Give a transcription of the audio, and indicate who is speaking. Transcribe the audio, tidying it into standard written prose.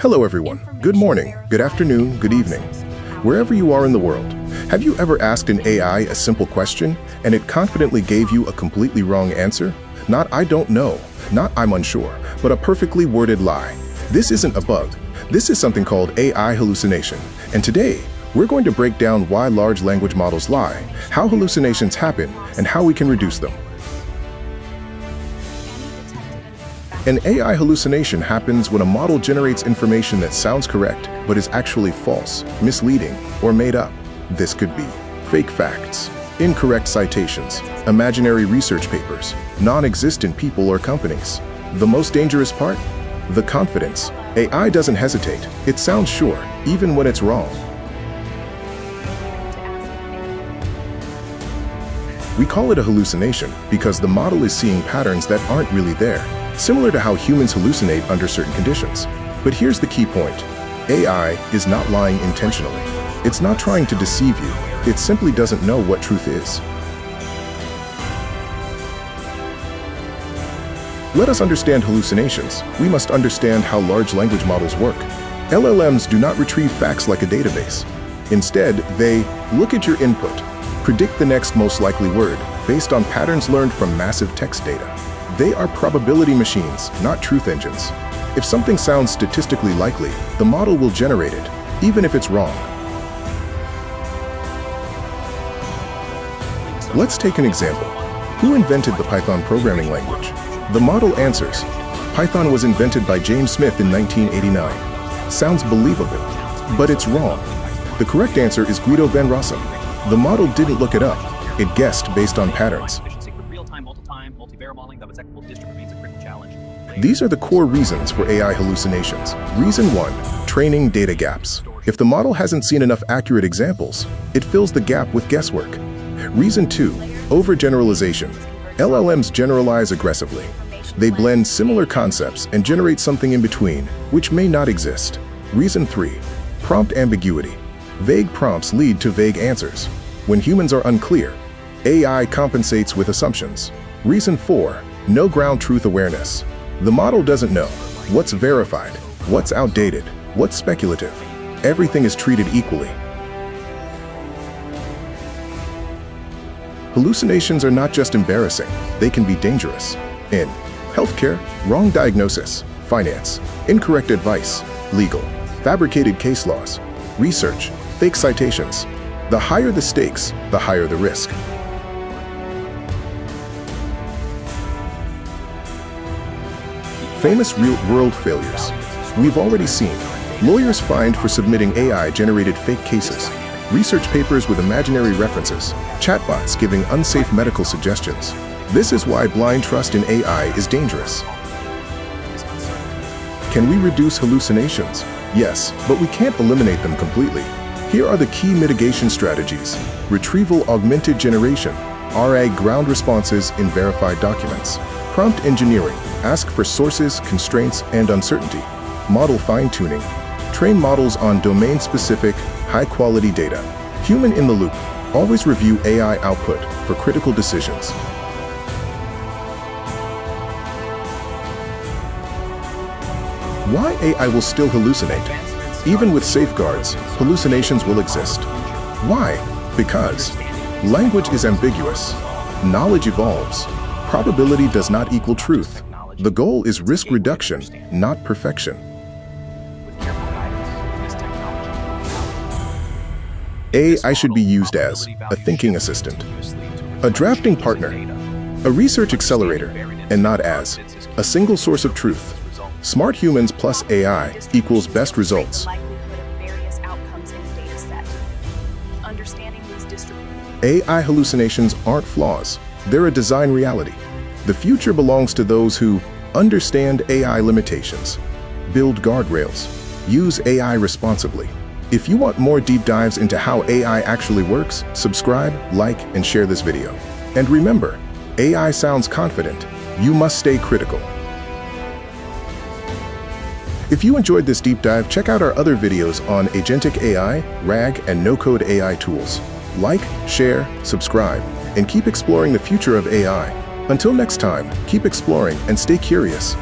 Speaker 1: Hello everyone. Good morning, good afternoon, good evening. Wherever you are in the world, have you ever asked an AI a simple question and it confidently gave you a completely wrong answer? Not "I don't know," not "I'm unsure," but a perfectly worded lie. This isn't a bug. This is something called AI hallucination. And today, we're going to break down why large language models lie, how hallucinations happen, and how we can reduce them. An AI hallucination happens when a model generates information that sounds correct but is actually false, misleading, or made up. This could be fake facts, incorrect citations, imaginary research papers, non-existent people or companies. The most dangerous part? The confidence. AI doesn't hesitate. It sounds sure, even when it's wrong. We call it a hallucination because the model is seeing patterns that aren't really there, similar to how humans hallucinate under certain conditions. But here's the key point. AI is not lying intentionally. It's not trying to deceive you. It simply doesn't know what truth is. Let us understand hallucinations. We must understand how large language models work. LLMs do not retrieve facts like a database. Instead, they look at your input, predict the next most likely word based on patterns learned from massive text data. They are probability machines, not truth engines. If something sounds statistically likely, the model will generate it, even if it's wrong. Let's take an example. Who invented the Python programming language? The model answers, Python was invented by James Smith in 1989. Sounds believable, but it's wrong. The correct answer is Guido van Rossum. The model didn't look it up. It guessed based on patterns. These are the core reasons for AI hallucinations. Reason 1, training data gaps. If the model hasn't seen enough accurate examples, it fills the gap with guesswork. Reason 2, overgeneralization. LLMs generalize aggressively. They blend similar concepts and generate something in between, which may not exist. Reason 3, prompt ambiguity. Vague prompts lead to vague answers. When humans are unclear, AI compensates with assumptions. Reason 4, no ground truth awareness. The model doesn't know what's verified, what's outdated, what's speculative. Everything is treated equally. Hallucinations are not just embarrassing, they can be dangerous. In healthcare, wrong diagnosis; finance, incorrect advice; legal, fabricated case laws; research, fake citations. The higher the stakes, the higher the risk. Famous real-world failures. We've already seen lawyers fined for submitting AI-generated fake cases, research papers with imaginary references, chatbots giving unsafe medical suggestions. This is why blind trust in AI is dangerous. Can we reduce hallucinations? Yes, but we can't eliminate them completely. Here are the key mitigation strategies. Retrieval augmented generation, RA ground responses in verified documents. Prompt engineering, ask for sources, constraints, and uncertainty. Model fine-tuning, train models on domain-specific, high-quality data. Human in the loop, always review AI output for critical decisions. Why AI will still hallucinate? Even with safeguards, hallucinations will exist. Why? Because language is ambiguous. Knowledge evolves. Probability does not equal truth. The goal is risk reduction, not perfection. AI should be used as a thinking assistant, a drafting partner, a research accelerator, and not as a single source of truth. Smart humans plus AI equals best results. AI hallucinations aren't flaws. They're a design reality. The future belongs to those who understand AI limitations, build guardrails, use AI responsibly. If you want more deep dives into how AI actually works, subscribe, like, and share this video. And remember, AI sounds confident. You must stay critical. If you enjoyed this deep dive, check out our other videos on agentic AI, RAG, and no-code AI tools. Like, share, subscribe, and keep exploring the future of AI. Until next time, keep exploring and stay curious.